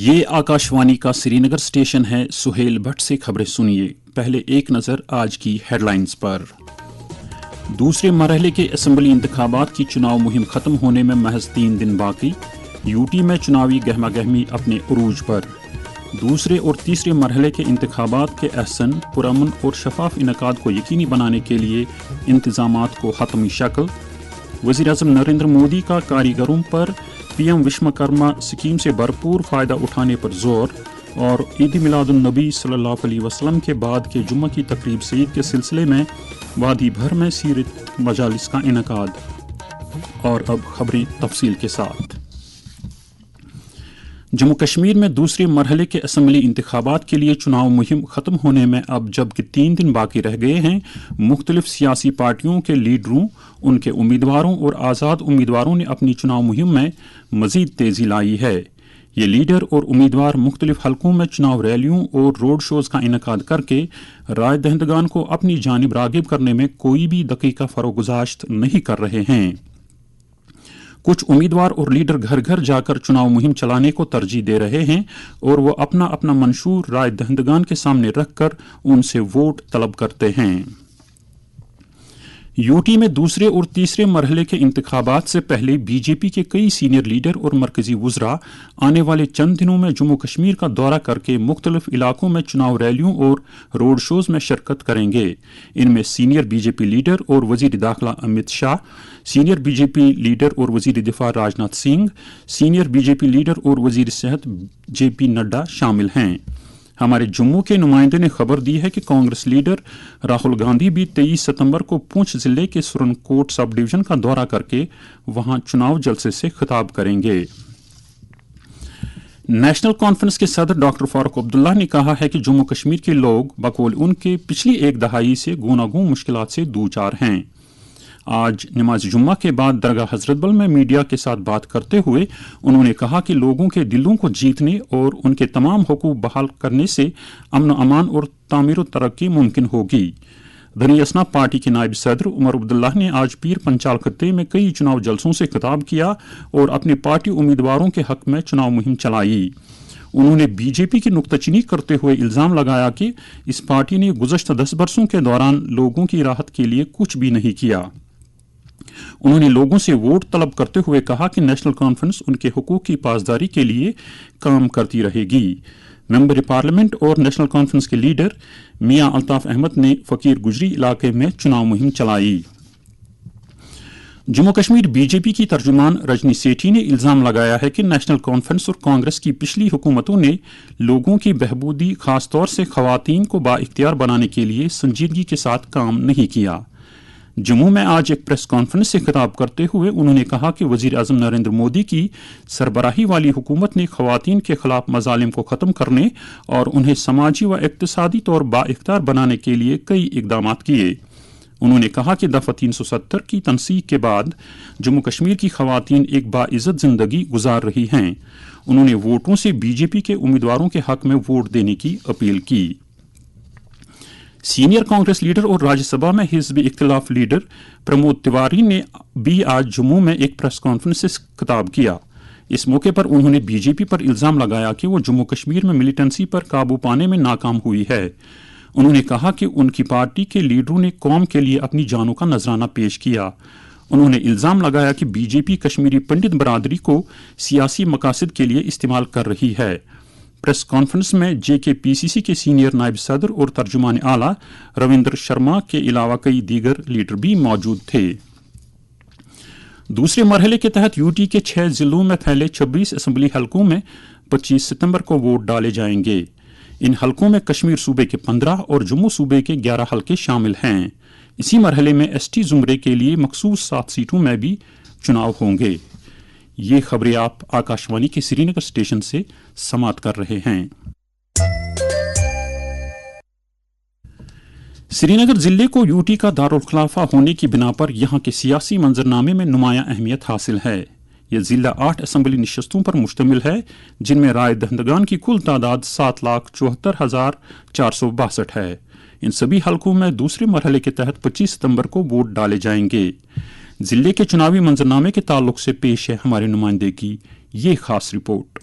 ये आकाशवाणी का श्रीनगर स्टेशन है। सुहेल भट्ट से खबरें सुनिए। पहले एक नज़र आज की हेडलाइंस पर। दूसरे मरहले के असेंबली इंतखाबात की चुनाव मुहिम खत्म होने में महज 3 दिन बाकी। यूटी में चुनावी गहमा गहमी अपने उरूज पर। दूसरे और तीसरे मरहले के इंतखाबात के अहसन, पुरअमन और शफाफ इनकाद को यकीनी बनाने के लिए इंतजामात को हतमी शक्ल। वज़ीर-ए-आज़म नरेंद्र मोदी का कारीगरों पर पीएम विश्वकर्मा स्कीम से भरपूर फ़ायदा उठाने पर जोर। और ईद मिलादुन्नबी सल्लल्लाहु अलैहि वसल्लम के बाद के जुम्मा की तकरीब से ईद के सिलसिले में वादी भर में सीरत मजालिस का इनकाद। और अब खबरें तफसील के साथ। जम्मू कश्मीर में दूसरे मरहले के असेंबली इंतखाबात के लिए चुनाव मुहिम खत्म होने में अब जबकि 3 दिन बाकी रह गए हैं, मुख्तलिफ सियासी पार्टियों के लीडरों, उनके उम्मीदवारों और आज़ाद उम्मीदवारों ने अपनी चुनाव मुहिम में मजीद तेज़ी लाई है। ये लीडर और उम्मीदवार मुख्तलिफ हलकों में चुनाव रैलियों और रोड शोज़ का इनकाद करके राय दहिंदगान को अपनी जानिब रागिब करने में कोई भी दकीका फरोगुज़ाश्त नहीं कर रहे हैं। कुछ उम्मीदवार और लीडर घर घर जाकर चुनाव मुहिम चलाने को तरजीह दे रहे हैं और वो अपना अपना मंशूर राय दहिंदगान के सामने रखकर उनसे वोट तलब करते हैं। यूटी में दूसरे और तीसरे मरहले के इंतखाबात से पहले बीजेपी के कई सीनियर लीडर और मरकजी वुज़रा आने वाले चंद दिनों में जम्मू कश्मीर का दौरा करके मुख्तलिफ इलाकों में चुनाव रैलियों और रोड शोज़ में शिरकत करेंगे। इनमें सीनियर बीजेपी लीडर और वज़ीर दाखिला Amit Shah, senior BJP leader और वज़ीर दिफा Rajnath Singh, senior BJP leader और वज़ीर सेहत जेपी नड्डा शामिल हैं। हमारे जम्मू के नुमाइंदे ने खबर दी है कि कांग्रेस लीडर राहुल गांधी भी 23 सितंबर को पुंछ जिले के सुरनकोट सब डिवीजन का दौरा करके वहां चुनाव जलसे से खिताब करेंगे। नेशनल कॉन्फ्रेंस के सदर डॉक्टर फारूक अब्दुल्ला ने कहा है कि जम्मू कश्मीर के लोग बकौल उनके पिछली एक दहाई से गूनागूं मुश्किलात से दूचार हैं। आज नमाज जुम्मा के बाद दरगाह हजरत बल में मीडिया के साथ बात करते हुए उन्होंने कहा कि लोगों के दिलों को जीतने और उनके तमाम हुकूक बहाल करने से अमन अमान और तामीर व तरक्की मुमकिन होगी। धनी असना पार्टी के नायब सदर उमर अब्दुल्ला ने आज पीर पंचाल खत्ते में कई चुनाव जलसों से खिताब किया और अपनी पार्टी उम्मीदवारों के हक में चुनाव मुहिम चलाई। उन्होंने बीजेपी की नुक्ताचीनी करते हुए इल्ज़ाम लगाया कि इस पार्टी ने गुज़श्ता 10 बरसों के दौरान लोगों की राहत के लिए कुछ भी नहीं किया। उन्होंने लोगों से वोट तलब करते हुए कहा कि नेशनल कॉन्फ्रेंस उनके हुकूक की पासदारी के लिए काम करती रहेगी। मेंबर पार्लियामेंट और नेशनल कॉन्फ्रेंस के लीडर मियां अल्ताफ अहमद ने फकीर गुजरी इलाके में चुनाव मुहिम चलाई। जम्मू कश्मीर बीजेपी की तर्जुमान रजनी सेठी ने इल्ज़ाम लगाया है कि नेशनल कॉन्फ्रेंस और कांग्रेस की पिछली हुकूमतों ने लोगों की बहबूदी, खासतौर से खवातीन को बाइख्तियार बनाने के लिए संजीदगी के साथ काम नहीं किया। जम्मू में आज एक प्रेस कॉन्फ्रेंस से खिताब करते हुए उन्होंने कहा कि वज़ीर-ए-आज़म नरेंद्र मोदी की सरबराही वाली हुकूमत ने खवातीन के खिलाफ मज़ालिम को ख़त्म करने और उन्हें समाजी व इक़्तिसादी तौर बाइख्तियार बनाने के लिए कई इक़दामात किए। उन्होंने कहा कि दफ़ा 370 की तनसीख के बाद जम्मू कश्मीर की खवातीन एक बाइज़्ज़त ज़िंदगी गुजार रही हैं। उन्होंने वोटों से बीजेपी के उम्मीदवारों के हक में वोट देने की अपील की। सीनियर कांग्रेस लीडर और राज्यसभा में हिज़्ब इख्तिलाफ लीडर प्रमोद तिवारी ने भी आज जम्मू में एक प्रेस कॉन्फ्रेंस से खिताब किया। इस मौके पर उन्होंने बीजेपी पर इल्ज़ाम लगाया कि वो जम्मू कश्मीर में मिलिटेंसी पर काबू पाने में नाकाम हुई है। उन्होंने कहा कि उनकी पार्टी के लीडरों ने कौम के लिए अपनी जानों का नजराना पेश किया। उन्होंने इल्ज़ाम लगाया कि बीजेपी कश्मीरी पंडित बरादरी को सियासी मकासद के लिए इस्तेमाल कर रही है। प्रेस कॉन्फ्रेंस में JKPCC के सीनियर नायब सदर और तर्जुमान आला रविंद्र शर्मा के अलावा कई दीगर लीडर भी मौजूद थे। दूसरे मरहले के तहत यूटी के 6 जिलों में फैले 26 असेंबली हलकों में 25 सितंबर को वोट डाले जाएंगे। इन हलकों में कश्मीर सूबे के 15 और जम्मू सूबे के 11 हलके शामिल हैं। इसी मरहले में ST जुमरे के लिए मखसूस 7 सीटों में भी चुनाव होंगे। ये खबरें आप आकाशवाणी के श्रीनगर स्टेशन से समाप्त कर रहे हैं। श्रीनगर जिले को यूटी का दारुल खिलाफा होने की बिना पर यहाँ के सियासी मंजरनामे में नुमायां अहमियत हासिल है। यह जिला 8 असेंबली नशस्तों पर मुश्तमिल है, जिनमें राय दहिंदगान की कुल तादाद 7,74,462 है। इन सभी हलकों में दूसरे मरहले के तहत 25 सितंबर को वोट डाले जाएंगे। जिले के चुनावी मंजरनामे के ताल्लुक से पेश है हमारे नुमाइंदे की ये खास रिपोर्ट।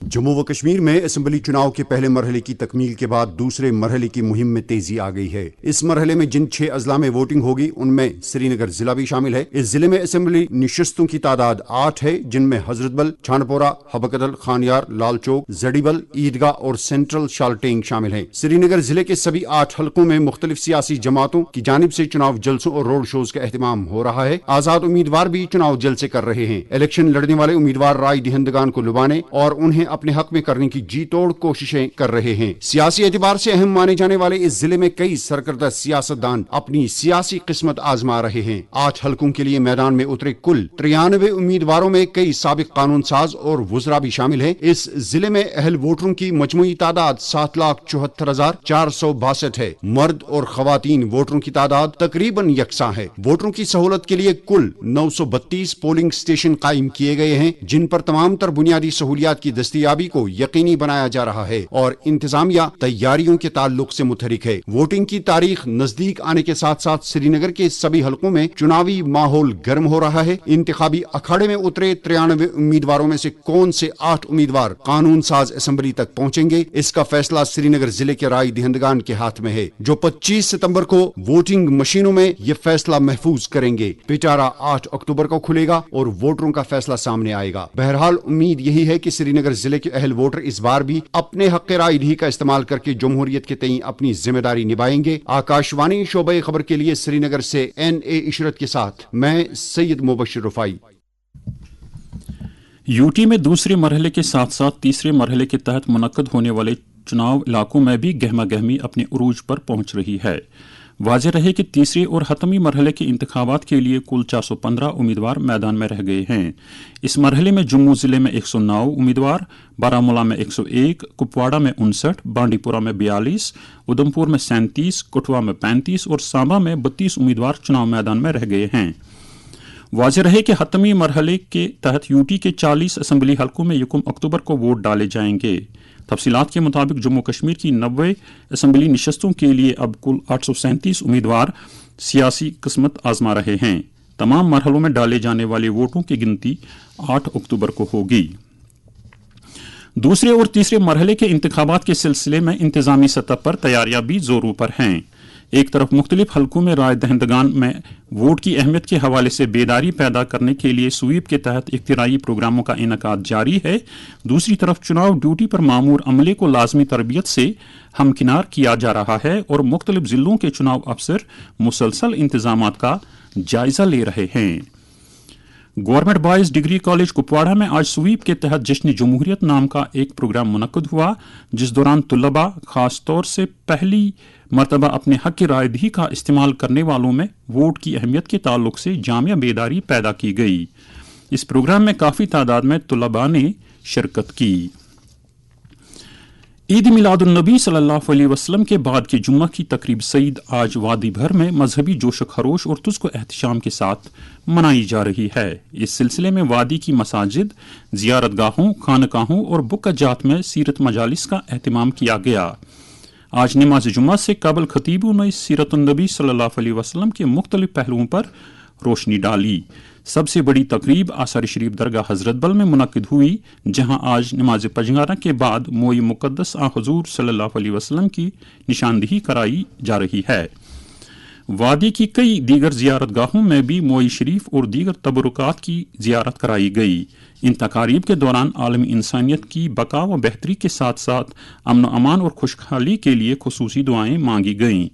जम्मू व कश्मीर में असेंबली चुनाव के पहले मरहले की तकमील के बाद दूसरे मरहले की मुहिम में तेजी आ गई है। इस मरहले में जिन 6 अजला में वोटिंग होगी उनमें श्रीनगर जिला भी शामिल है। इस जिले में असेंबली निशस्तों की तादाद 8 है, जिनमें हजरतबल, छानपोरा, हबकदल, खानियार, लाल चौक, जडीबल, ईदगाह और सेंट्रल शालटेंग शामिल है। श्रीनगर जिले के सभी 8 हलकों में मुख्तलिफ सियासी जमातों की जानिब से चुनाव जलसों और रोड शोज का एहतमाम हो रहा है। आजाद उम्मीदवार भी चुनाव जलसे कर रहे हैं। इलेक्शन लड़ने वाले उम्मीदवार राय दहिंदगान को लुभाने और उन्हें अपने हक में करने की जी तोड़ कोशिशें कर रहे हैं। सियासी एतबार से अहम माने जाने वाले इस जिले में कई सरकर्दा सियासतदान अपनी सियासी किस्मत आजमा रहे हैं। 8 हलकों के लिए मैदान में उतरे कुल 93 उम्मीदवारों में कई साबिक कानून साज और वुजरा भी शामिल है। इस जिले में अहल वोटरों की मजमूई तादाद 7,74,462 है। मर्द और खवातीन वोटरों की तादाद तकरीबन यकसा है। वोटरों की सहूलत के लिए कुल 932 पोलिंग स्टेशन कायम किए गए हैं, जिन पर तमाम तर बुनियादी सहूलियात की दस्तयाबी को यकीनी बनाया जा रहा है और इंतजामिया तैयारियों के ताल्लुक से मुतहरिक है। वोटिंग की तारीख नजदीक आने के साथ साथ श्रीनगर के सभी हलकों में चुनावी माहौल गर्म हो रहा है। इंतखाबी अखाड़े में उतरे 93 उम्मीदवारों में से कौन से 8 उम्मीदवार कानून साज असेंबली तक पहुंचेंगे, इसका फैसला श्रीनगर जिले के राय दहिंदगान के हाथ में है, जो 25 सितंबर को वोटिंग मशीनों में ये फैसला महफूज करेंगे। पिटारा 8 अक्टूबर को खुलेगा और वोटरों का फैसला सामने आएगा। बहरहाल उम्मीद यही है कि श्रीनगर जिले के अहल वोटर इस बार भी अपने हक राय दही का इस्तेमाल करके जमहूरियत के तई अपनी जिम्मेदारी निभाएंगे। आकाशवाणी शोबे खबर के लिए श्रीनगर से NA इशरत के साथ मैं सैयद मुबशिर रुफाई। यूटी में दूसरे मरहले के साथ साथ तीसरे मरहले के तहत मुनक्कद होने वाले चुनाव इलाकों में भी गहमा गहमी अपने उरूज पर पहुंच रही है। वाज़ेह रहे कि तीसरे और हतमी मरहले के इंतखाबात के लिए कुल 415 उम्मीदवार मैदान में रह गए हैं। इस मरहले में जम्मू जिले में 109 उम्मीदवार, बारामूला में 101, कुपवाड़ा में 59, बांडीपुरा में 42, उधमपुर में 37, कठुआ में 35 और सांबा में 32 उम्मीदवार चुनाव मैदान में रह गए हैं। वाज़ेह रहे कि हतमी मरहले के तहत यूटी के 40 असेंबली हलकों में 1 अक्टूबर को वोट डाले जाएंगे। तफसीलात के मुताबिक जम्मू कश्मीर की 90 असेंबली निशस्तों के लिए अब कुल 837 उम्मीदवार सियासी किस्मत आजमा रहे हैं। तमाम मरहलों में डाले जाने वाले वोटों की गिनती 8 अक्टूबर को होगी। दूसरे और तीसरे मरहले के इंतखाबात के सिलसिले में इंतजामी सतह पर तैयारियां भी जोरों पर हैं। एक तरफ मुख्तलिफ हलकों में राय दहिंदगान में वोट की अहमियत के हवाले से बेदारी पैदा करने के लिए स्वीप के तहत इख्तियारी प्रोग्रामों का इनेकाद जारी है। दूसरी तरफ चुनाव ड्यूटी पर मामूर अमले को लाजमी तरबियत से हमकिनार किया जा रहा है और मुख्तलिफ जिलों के चुनाव अफसर मुसलसल इंतजामात का जायजा ले रहे हैं। Government boys degree college Kupwara में आज स्वीप के तहत जश्न जमहूरियत नाम का एक प्रोग्राम मुनक्कद हुआ, जिस दौरान तुलबा खास तौर से पहली मरतबा अपने हक की राय दही का इस्तेमाल करने वालों में वोट की अहमियत के ताल्लुक से जामिया बेदारी पैदा की गई। इस प्रोग्राम में काफ़ी तादाद में तुलबा ने शिरकत की। ईद मिलादुन्नबी सल्लल्लाहु अलैहि वसल्लम के बाद की जुम्मा की तकरीब सईद आज वादी भर में मजहबी जोश खरोश और तुज़्को एहतशाम के साथ मनाई जा रही है। इस सिलसिले में वादी की मसाजिद, जियारतगाहों, खानकाहों और बुक्का जात में सीरत मजालिस का एहतमाम किया गया। आज नमाज जुम्मा से कबल खतीबों ने सीरतुन्नबी सल्लल्लाहु अलैहि वसल्लम के मुख्तलिफ पहलुओं पर रोशनी डाली। सबसे बड़ी तकरीब आसार शरीफ दरगाह हजरत बल में मुनक्किद हुई, जहां आज नमाज पजगाना के बाद मोई मुकद्दस आ हुजूर सल्लल्लाहु अलैहि वसल्लम की निशानदही कराई जा रही है। वादी की कई दीगर जियारतगाहों में भी मोई शरीफ और दीगर तबरुकात की जियारत कराई गई। इन तकारीब के दौरान आलमी इंसानियत की बका व बेहतरी के साथ साथ अमन अमान और खुशहाली के लिए खुसूसी दुआएं मांगी गईं।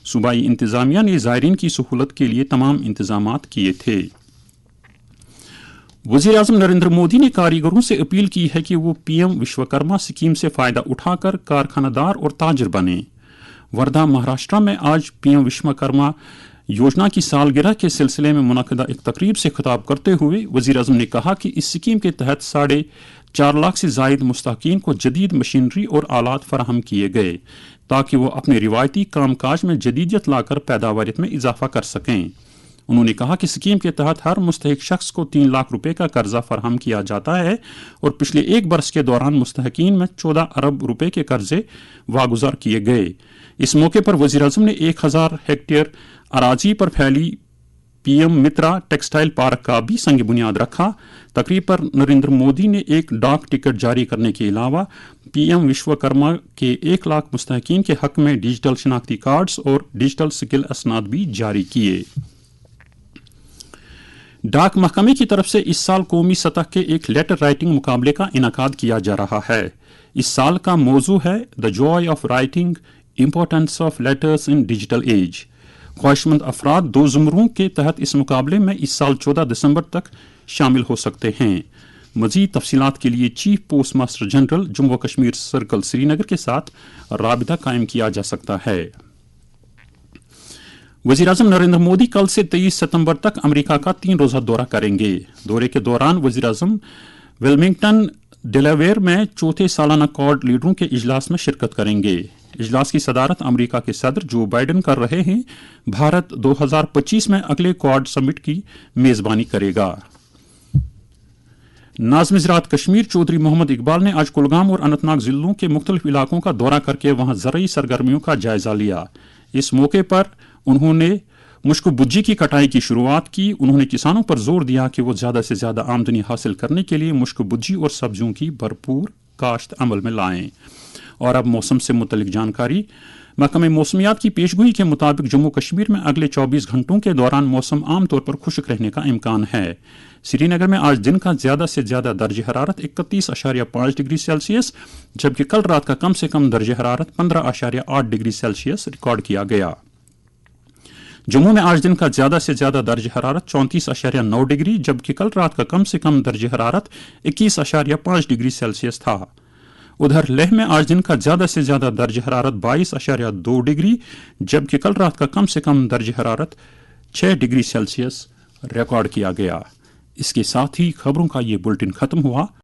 सूबाई इंतजामिया ने ज़ायरीन की सहूलत के लिए तमाम इंतजामात किए थे। वज़ीर आज़म नरेंद्र मोदी ने कारीगरों से अपील की है कि वो PM विश्वकर्मा स्कीम से फ़ायदा उठाकर कारखानादार और ताजर बने। वर्धा महाराष्ट्र में आज PM विश्वकर्मा योजना की सालगिरह के सिलसिले में मुनक्किदा एक तकरीब से खिताब करते हुए वज़ीर आज़म ने कहा कि इस स्कीम के तहत 4.5 लाख से ज़ायद मुस्तकीन को जदीद मशीनरी और आलात फराहम किए गए ताकि वो अपने रिवायती कामकाज में जदीदियत लाकर पैदावारियत में इजाफा कर सकें। उन्होंने कहा कि स्कीम के तहत हर मुस्तहिक शख्स को 3 लाख रुपए का कर्जा फराहम किया जाता है और पिछले 1 बरस के दौरान मुस्तहिकीन में 14 अरब रुपए के कर्जे वागुजार किए गए। इस मौके पर वज़ीर आज़म ने 1000 हेक्टेयर अराजी पर फैली पीएम मित्रा टेक्सटाइल पार्क का भी संग बुनियाद रखा। तकरीब पर नरेंद्र मोदी ने एक डाक टिकट जारी करने के अलावा पीएम विश्वकर्मा के 1 लाख मुस्तहकीन के हक में डिजिटल शिनाख्ती कार्ड्स और डिजिटल स्किल असनाद भी जारी किए। डाक महकमे की तरफ से इस साल कौमी सतह के एक लेटर राइटिंग मुकाबले का इनाकाद किया जा रहा है। इस साल का मौजू है the joy of writing, importance of letters in digital age. ख्वाहिशमंद अफराद 2 ज़ुमरों के तहत इस मुकाबले में इस साल 14 दिसंबर तक शामिल हो सकते हैं। मज़ीद तफसीलात के लिए chief post master general Jammu Kashmir circle Srinagar के साथ राबिता कायम किया जा सकता है। वज़ीर-ए-आज़म नरेंद्र मोदी कल से 23 सितंबर तक अमेरिका का 3 रोज़ा दौरा करेंगे। दौरे के दौरान वज़ीर-ए-आज़म विल्मिंगटन डेलावेयर में चौथे सालाना क्वाड लीडरों के इजलास में शिरकत करेंगे। इजलास की सदारत अमेरिका के सदर जो बाइडन कर रहे हैं। भारत 2025 में अगले क्वाड समिट की मेजबानी करेगा। नाज़िम ज़राअत कश्मीर चौधरी मोहम्मद इकबाल ने आज कुलगाम और अनंतनाग जिलों के मुख्तलिफ इलाकों का दौरा करके वहां ज़रई सरगर्मियों का जायजा लिया। इस मौके पर उन्होंने मुश्क बुज्जी की कटाई की शुरुआत की। उन्होंने किसानों पर जोर दिया कि वो ज़्यादा से ज़्यादा आमदनी हासिल करने के लिए मुश्क बुज्जी और सब्जियों की भरपूर काश्त अमल में लाएं। और अब मौसम से मुतल्लिक जानकारी। महकमे मौसमियात की पेशगोई के मुताबिक जम्मू कश्मीर में अगले 24 घंटों के दौरान मौसम आमतौर पर खुश्क रहने का इम्कान है। श्रीनगर में आज दिन का ज़्यादा से ज़्यादा दर्ज हरारत 31.5 डिग्री सेल्सियस, जबकि कल रात का कम से कम दर्ज हरारत 15.8 डिग्री सेल्सियस रिकॉर्ड किया गया। जम्मू में आज दिन का ज़्यादा से ज़्यादा दर्ज हरारत 34.9 डिग्री, जबकि कल रात का कम से कम दर्ज हरारत 21.5 डिग्री सेल्सियस था। उधर लेह में आज दिन का ज़्यादा से ज़्यादा दर्ज हरारत 22.2 डिग्री, जबकि कल रात का कम से कम दर्ज हरारत 6 डिग्री सेल्सियस रिकॉर्ड किया गया। इसके साथ ही खबरों का ये बुलेटिन खत्म हुआ।